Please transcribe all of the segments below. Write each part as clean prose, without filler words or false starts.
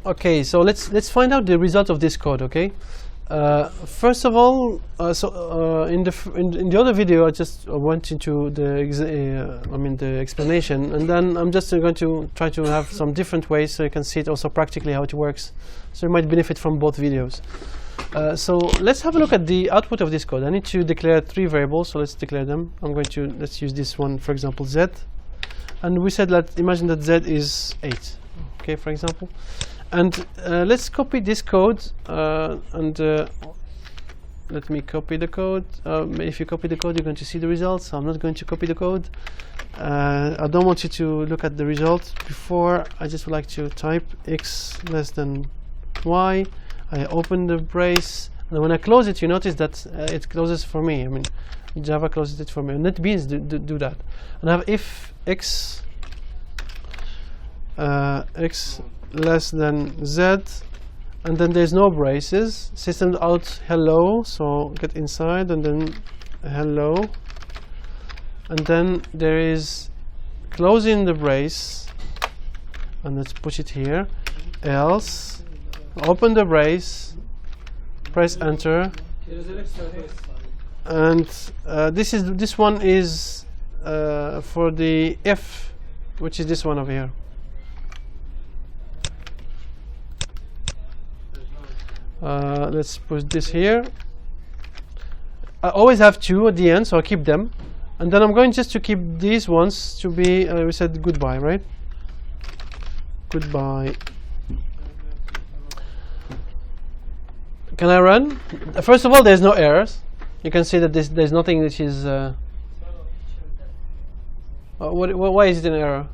Okay, so let's find out the result of this code. Okay, first of all, in the other video, I just went into the explanation, and then I'm just going to try to have some different ways so you can see it also practically how it works. So you might benefit from both videos. So let's have a look at the output of this code. I need to declare 3 variables, so let's declare them. Let's use this one, for example, z, and we said imagine that z is 8. Okay, for example. And let's copy this code, and let me copy the code. If you copy the code, you're going to see the results. So I'm not going to copy the code. I don't want you to look at the result before. I just would like to type x less than y. I open the brace, and when I close it, you notice that it closes for me. I mean, Java closes it for me, and NetBeans do that. And I have if x less than z, and then there's no braces. System out hello, so get inside, and then hello, and then there is closing the brace, and let's push it here. Else, open the brace, press enter, and this one is for the if, which is this one over here. Let's put this here. I always have 2 at the end, so I keep them, and then I'm going just to keep these ones to be we said goodbye, right? Goodbye. Can I run? First of all, there's no errors. You can see that there's nothing which is why is it an error?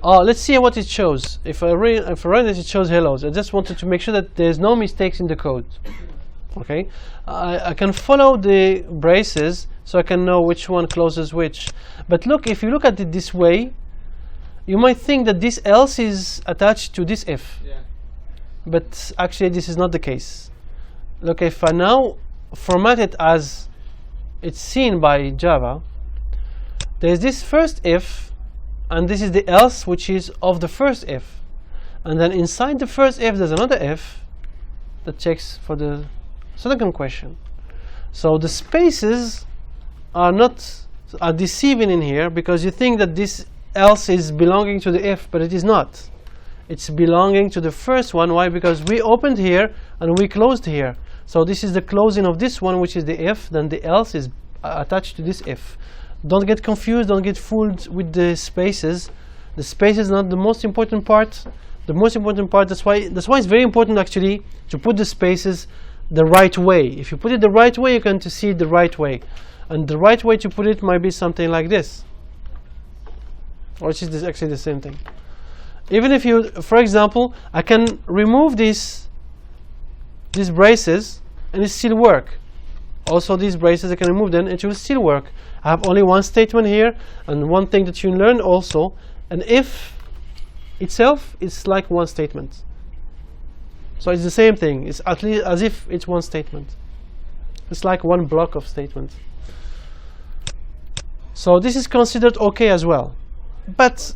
Oh, let's see what it shows. If I run it, it shows hellos. I just wanted to make sure that there's no mistakes in the code. Okay, I can follow the braces, so I can know which one closes which. But look, if you look at it this way, you might think that this else is attached to this if. Yeah. But actually, this is not the case. Look, if I now format it as it's seen by Java, there's this first if, and this is the else, which is of the first if, and then inside the first if there's another if that checks for the second question. So the spaces are deceiving in here, because you think that this else is belonging to the if, but it is not. It's belonging to the first one. Why? Because we opened here and we closed here. So this is the closing of this one, which is the if. Then the else is attached to this if. Don't get confused, don't get fooled with the spaces. The space is not the most important part. The most important part, that's why it's very important actually to put the spaces the right way. If you put it the right way, you're going to see it the right way. And the right way to put it might be something like this. Or it's actually the same thing. Even if you, for example, I can remove these braces and it still work. Also these braces, I can remove them, it will still work. I have only one statement here, and one thing that you learned also, an if itself is like one statement. So it's the same thing. It's at least as if it's one statement. It's like one block of statements. So this is considered okay as well. But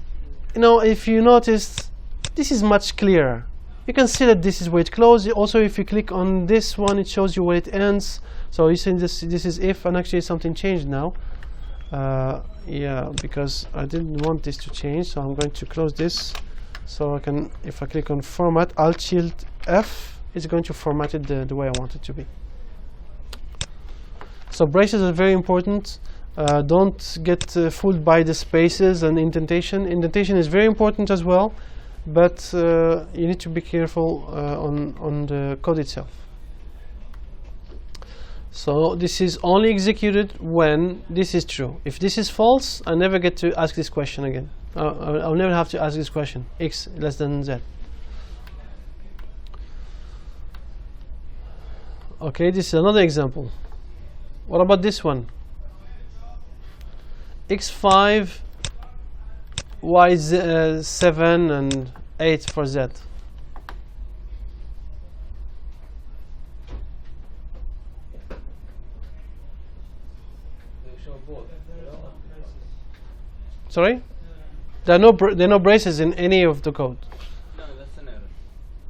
you know, if you notice, this is much clearer. You can see that this is where it closes. Also, if you click on this one, it shows you where it ends. So you see this is if, and actually something changed now. Yeah, because I didn't want this to change, so I'm going to close this. So I can, if I click on format, Alt-F, it's going to format it the way I want it to be. So braces are very important. Don't get fooled by the spaces and indentation. Indentation is very important as well, but you need to be careful on the code itself. So this is only executed when this is true. If this is false, I never get to ask this question again. I'll never have to ask this question, x less than z. Okay, this is another example. What about this one? x5, y7, and 8 for z. Sorry? There are no braces in any of the code.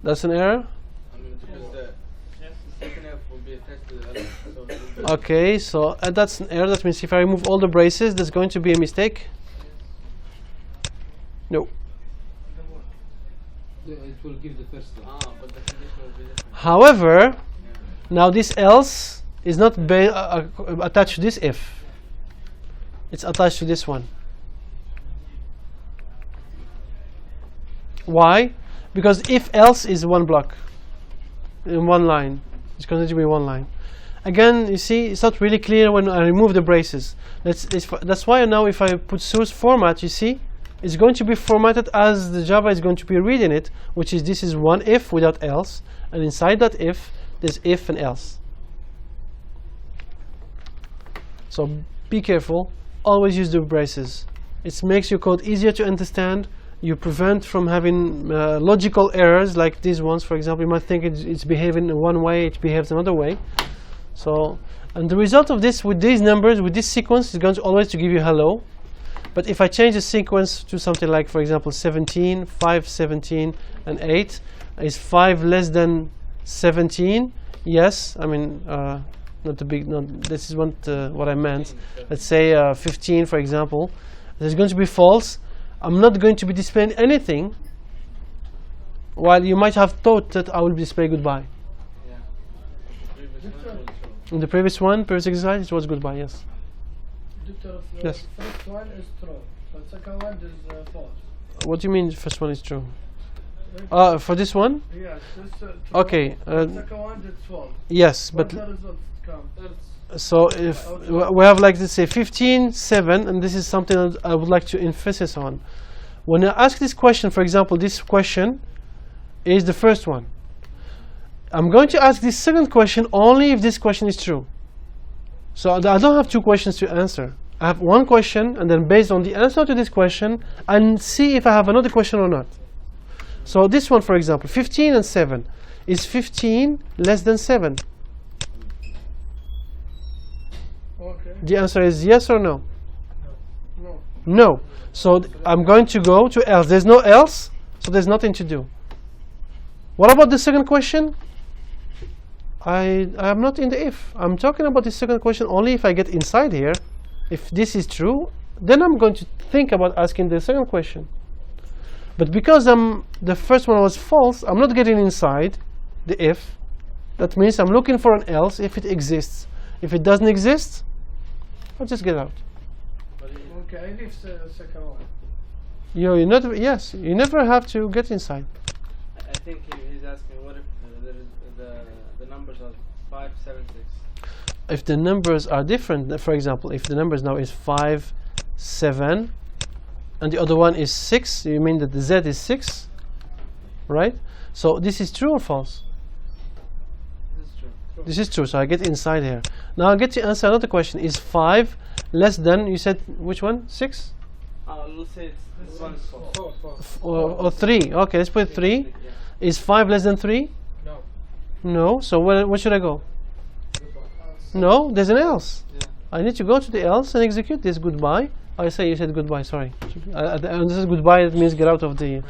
That's an error? I mean, because the second F will be attached to the other. So it will be Okay, so that's an error. That means if I remove all the braces, there's going to be a mistake? No. It will give the first one. but the condition will be different. However, now this else is not attached to this if. It's attached to this one. Why? Because if else is one block in one line. It's going to be one line. Again, you see, it's not really clear when I remove the braces. That's why now if I put source format, you see, it's going to be formatted as the Java is going to be reading it, which is this is one if without else, and inside that if, there's if and else. So be careful. Always use the braces. It makes your code easier to understand. You prevent from having logical errors like these ones. For example, you might think it's behaving in one way, it behaves another way. So, and the result of this with these numbers, with this sequence, is going to always to give you hello. But if I change the sequence to something like, for example, 17, 5, 17, and 8, is 5 less than 17? Yes. I mean, not the big. Not this is what I meant. Let's say 15, for example. There's going to be false. I'm not going to be displaying anything. While you might have thought that I will display goodbye. In the previous exercise, it was goodbye. Yes. Doctor, Yes. First one is true, but second one is false. What do you mean the first one is true? For this one? Yes, this true. Okay. Second one is false. Yes, What but the result come? so if we have like, let's say 15, 7, and this is something that I would like to emphasize on. When I ask this question, for example, this question is the first one. I'm going to ask this second question only if this question is true. So I don't have two questions to answer. I have one question, and then based on the answer to this question, and see if I have another question or not. So this one, for example, 15 and 7. Is 15 less than 7? Okay. The answer is yes or no? No. No. So I'm going to go to else. There's no else, so there's nothing to do. What about the second question? I am not in the if. I'm talking about the second question only if I get inside here. If this is true, then I'm going to think about asking the second question. But because the first one was false, I'm not getting inside the if. That means I'm looking for an else if it exists. If it doesn't exist, I'll just get out. Okay, I leave the second one. You never have to get inside. I think he's asking what if the numbers are 5, 7, 6. If the numbers are different, for example, if the numbers now is 5, 7, and the other one is 6, you mean that the z is 6, right? So this is true or false? This is true. This is true, so I get inside here. Now I get to answer another question. Is 5 less than, you said, which one? 6? Let's say this one is false. Or 3? Okay, let's put 3. Yeah. Is 5 less than 3? No. No, so where should I go? No, there's an else. Yeah. I need to go to the else and execute this goodbye. You said goodbye, sorry. And this is goodbye, that means get out of the...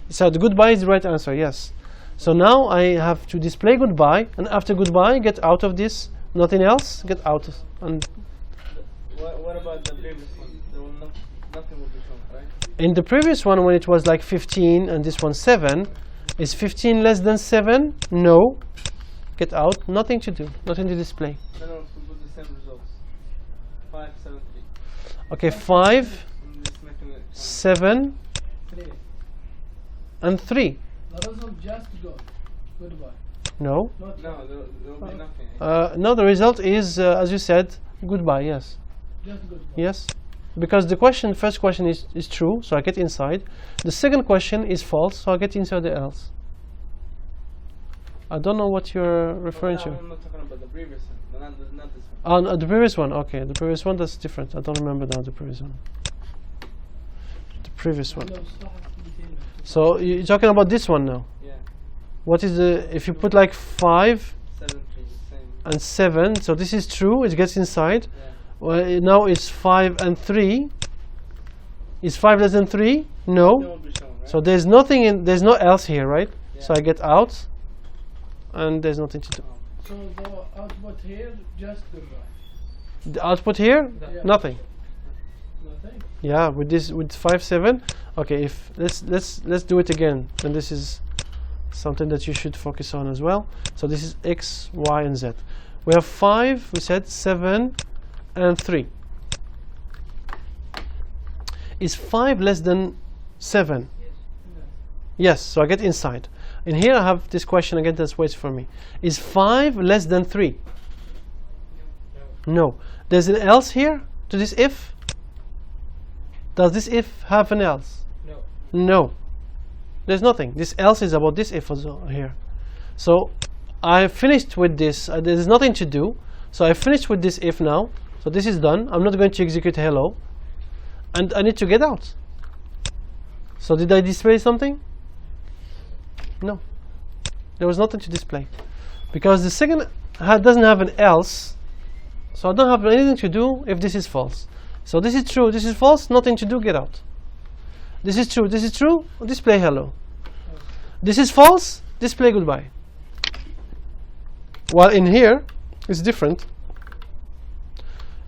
So the goodbye is the right answer, yes. So now I have to display goodbye, and after goodbye, get out of this, nothing else, get out. And What about the previous one? Nothing will be shown, right? in the previous one, when it was like 15 and this one 7, is 15 less than 7? No. Get out, nothing to do, nothing to display. Then also put the same results. 5, 7, 3. Okay, 5, I'm just making it 7, 3. and 3. The result just go. Goodbye. No. Not No, there will be nothing. No, the result is, as you said, goodbye, yes. just goodbye. Yes. Because the first question is true, so I get inside. The second question is false, so I get inside the else. I don't know what you're referring to. I'm not talking about the previous one, not this one. Oh, the previous one, okay. The previous one, that's different. I don't remember now the previous one. The previous one. So you're talking about this one now. Yeah. What is if you put like 5 7, 3, the same. and 7, so this is true, it gets inside. Yeah. Well, now it's 5 and 3. Is 5 less than 3? That No. will be shown, right? So there's nothing there's no else here, right? So I get out, and there's nothing to do. So the output here, just goodbye. The output here, Yeah. nothing. Nothing. Yeah, with this, with 5 7. Okay, if let's do it again. And this is something that you should focus on as well. So this is X, Y, and Z. We have 5. We said 7 and 3. Is 5 less than 7? Yes. So I get inside. And here I have this question again that's waiting for me. Is 5 less than 3? No. There's an else here to this if? Does this if have an else? No. No. There's nothing. This else is about this if also here. So I finished with this. There's nothing to do. So I finished with this if now. So this is done. I'm not going to execute hello. And I need to get out. So did I display something? No. There was nothing to display. Because the second doesn't have an else. So I don't have anything to do if this is false. So this is true, this is false, nothing to do, get out. This is true, display hello. This is false, display goodbye. While in here, it's different.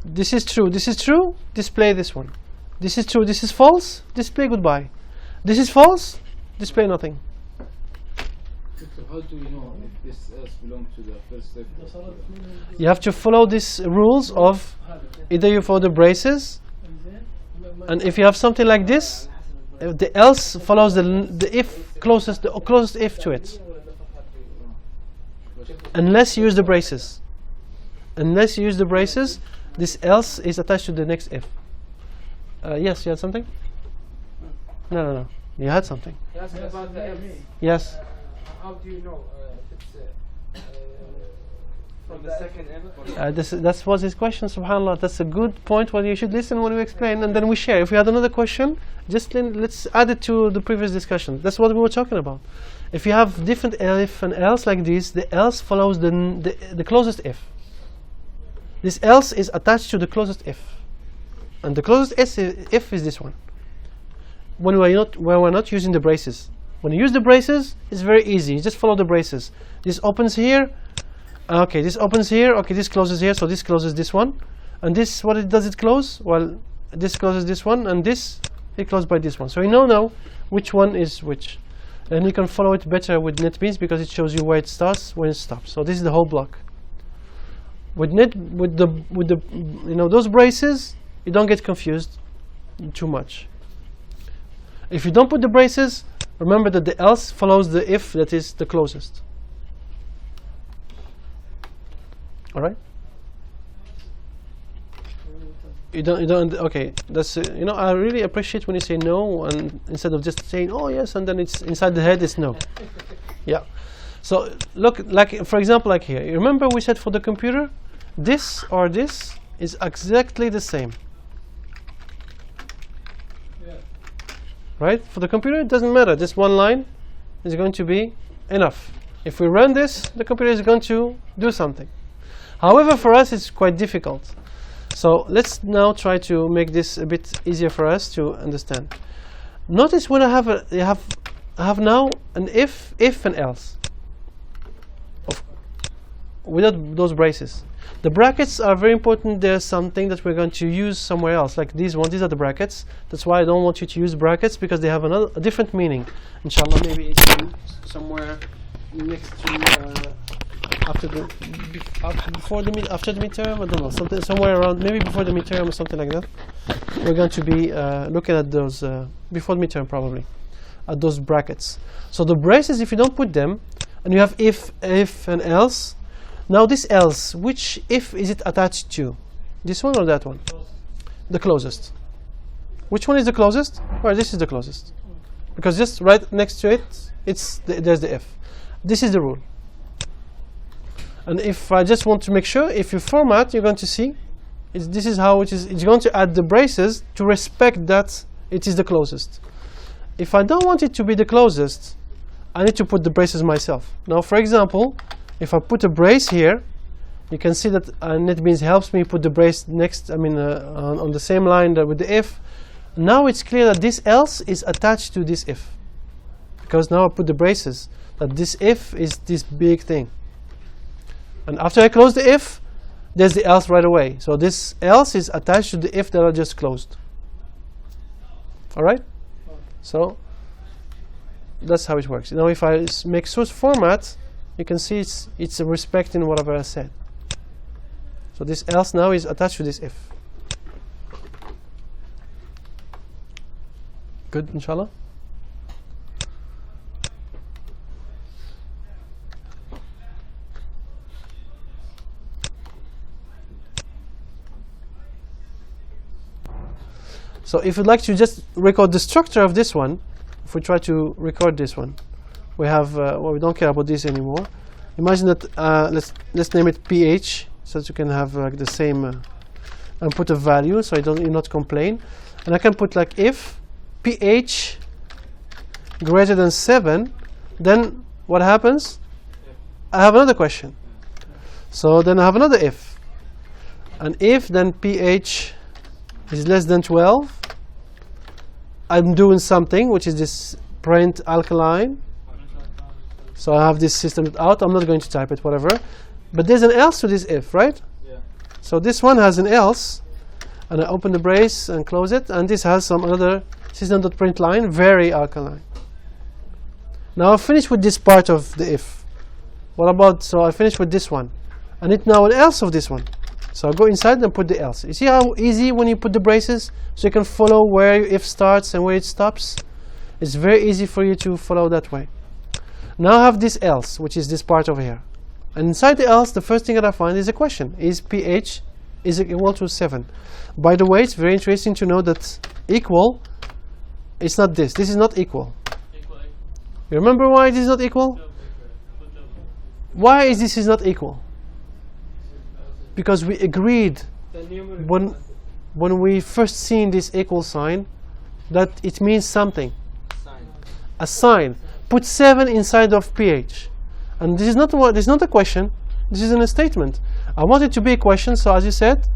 This is true, display this one. This is true, this is false, display goodbye. This is false, display nothing. So how do we know if this else belongs to the first step? You have to follow these rules of either you follow the braces, and if you have something like this, the else follows the if closest, the closest if to it. Unless you use the braces. Unless you use the braces, this else is attached to the next if. Yes, you had something? No. You had something. He asked about the else. Yes. How do you know if it's from the second if? That was his question, subhanAllah. That's a good point. Well, you should listen when we explain, and then we share. If we had another question, just let's add it to the previous discussion. That's what we were talking about. If you have different if and else like this, the else follows the closest if. This else is attached to the closest if. And the closest if is this one. When we're not using the braces. When you use the braces, it's very easy. You just follow the braces. This opens here. Okay, this opens here. Okay, this closes here. So this closes this one. And this, does it close? Well, this closes this one, and this, it closed by this one. So you know now which one is which. And you can follow it better with NetBeans because it shows you where it starts, when it stops. So this is the whole block. With those braces, you don't get confused too much. If you don't put the braces, remember that the else follows the if that is the closest. All right? You don't. Okay, that's I really appreciate when you say no, and instead of just saying oh yes, and then it's inside the head it's no. Yeah. So look, like for example, like here. You remember we said for the computer, this or this is exactly the same. Right? For the computer, it doesn't matter. This one line is going to be enough. If we run this, the computer is going to do something. However, for us, it's quite difficult. So let's now try to make this a bit easier for us to understand. Notice when I have now an if and else. Without those braces. The brackets are very important. There's something that we're going to use somewhere else, like these ones. These are the brackets. That's why I don't want you to use brackets, because they have a different meaning. Inshallah, maybe it's somewhere next to after the midterm. I don't know, somewhere around, maybe before the midterm or something like that. We're going to be looking at those before the midterm probably, at those brackets. So the braces, if you don't put them, and you have if and else. Now this else, which if is it attached to? This one or that one? The closest. Which one is the closest? Well, this is the closest. Because just right next to it, there's the if. This is the rule. And if I just want to make sure, if you format, you're going to see, this is how it is. It's going to add the braces to respect that it is the closest. If I don't want it to be the closest, I need to put the braces myself. Now, for example, if I put a brace here, you can see that NetBeans helps me put the brace next, on the same line with the if. Now it's clear that this else is attached to this if. because now I put the braces, that this if is this big thing. And after I close the if, there's the else right away. So this else is attached to the if that I just closed. All right? So that's how it works. Now if I make source format, you can see it's respecting whatever I said. So this else now is attached to this if. Good, inshallah? So if you'd like to just record the structure of this one, if we try to record this one, we have, well, we don't care about this anymore. Imagine that, let's name it pH, so that you can have like the same, and put a value, so you not complain. And I can put like if pH greater than 7, then what happens? I have another question. So then I have another if. And if then pH is less than 12, I'm doing something, which is this print alkaline. So I have this system out. I'm not going to type it, whatever. But there's an else to this if, right? Yeah. So this one has an else, and I open the brace and close it, and this has some other system.print line, very alkaline. Now I've finished with this part of the if. What about, so I finished with this one. I need now an else of this one. So I go inside and put the else. You see how easy when you put the braces, so you can follow where your if starts and where it stops? It's very easy for you to follow that way. Now I have this else, which is this part over here. And inside the else, the first thing that I find is a question. Is pH is equal to 7? By the way, it's very interesting to know that equal, it's not this. This is not equal. You remember why this is not equal? Why is this is not equal? Because we agreed when we first seen this equal sign that it means something. A sign. Put 7 inside of pH. And this is not what, this is not a question, this is a statement. I want it to be a question, so as you said,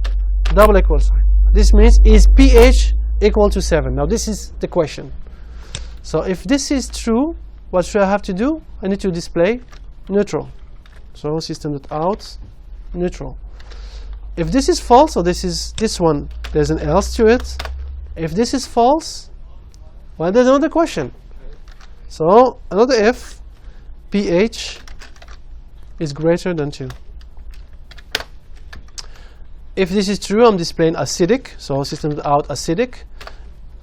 double equal sign. This means is pH equal to 7? Now this is the question. So if this is true, what should I have to do? I need to display neutral. So system.out neutral. If this is false, so this one, there's an else to it. If this is false, well, there's another question. So another if pH is greater than 2. If this is true, I'm displaying acidic, so system.out acidic.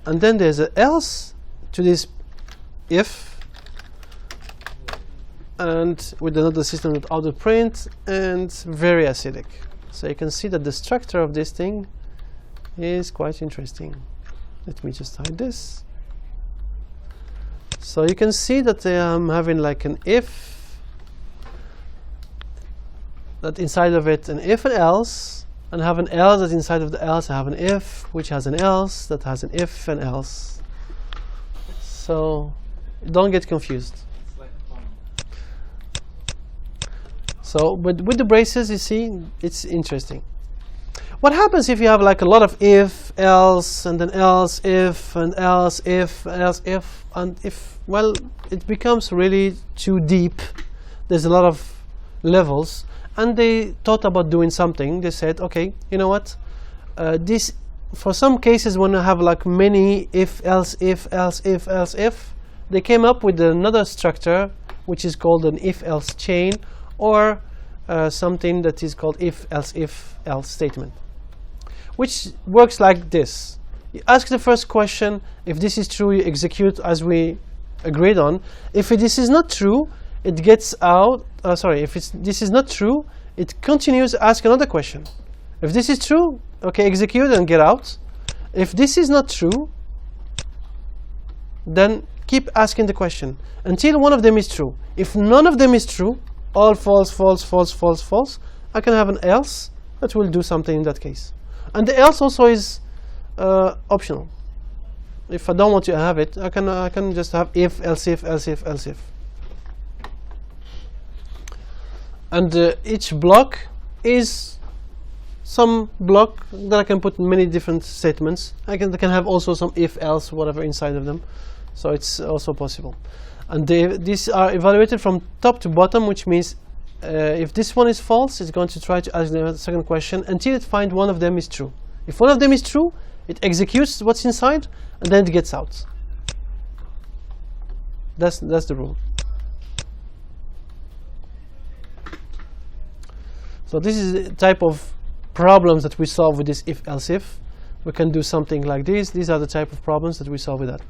And then there's an else to this if, and with another system.out print, and very acidic. So you can see that the structure of this thing is quite interesting. Let me just hide this. So you can see that I'm having like an if, that inside of it an if and else, and have an else that inside of the else I have an if, which has an else that has an if and else. So don't get confused. It's like a funnel. So, but with the braces, you see, it's interesting. What happens if you have like a lot of if, else, and then else, if, and else, if, else, if, and if? Well, it becomes really too deep. There's a lot of levels, and they thought about doing something. They said, okay, you know what? This, for some cases, when you have like many if, else, if, else, if, else, if, they came up with another structure, which is called an if-else chain, or something that is called if, else statement, which works like this. You ask the first question. If this is true, you execute as we agreed on. If this is not true, it gets out. If this is not true, it continues to ask another question. If this is true, okay, execute and get out. If this is not true, then keep asking the question until one of them is true. If none of them is true, all false, false, false, false, false, I can have an else that will do something in that case. And the else also is optional. If I don't want to have it, I can just have if, else if, else if, else if. And each block is some block that I can put many different statements. I can have also some if, else, whatever inside of them. So it's also possible. and these are evaluated from top to bottom, which means if this one is false, it's going to try to ask the second question until it finds one of them is true. If one of them is true, it executes what's inside and then it gets out. That's the rule. So this is the type of problems that we solve with this if-else if. We can do something like this. These are the type of problems that we solve with that.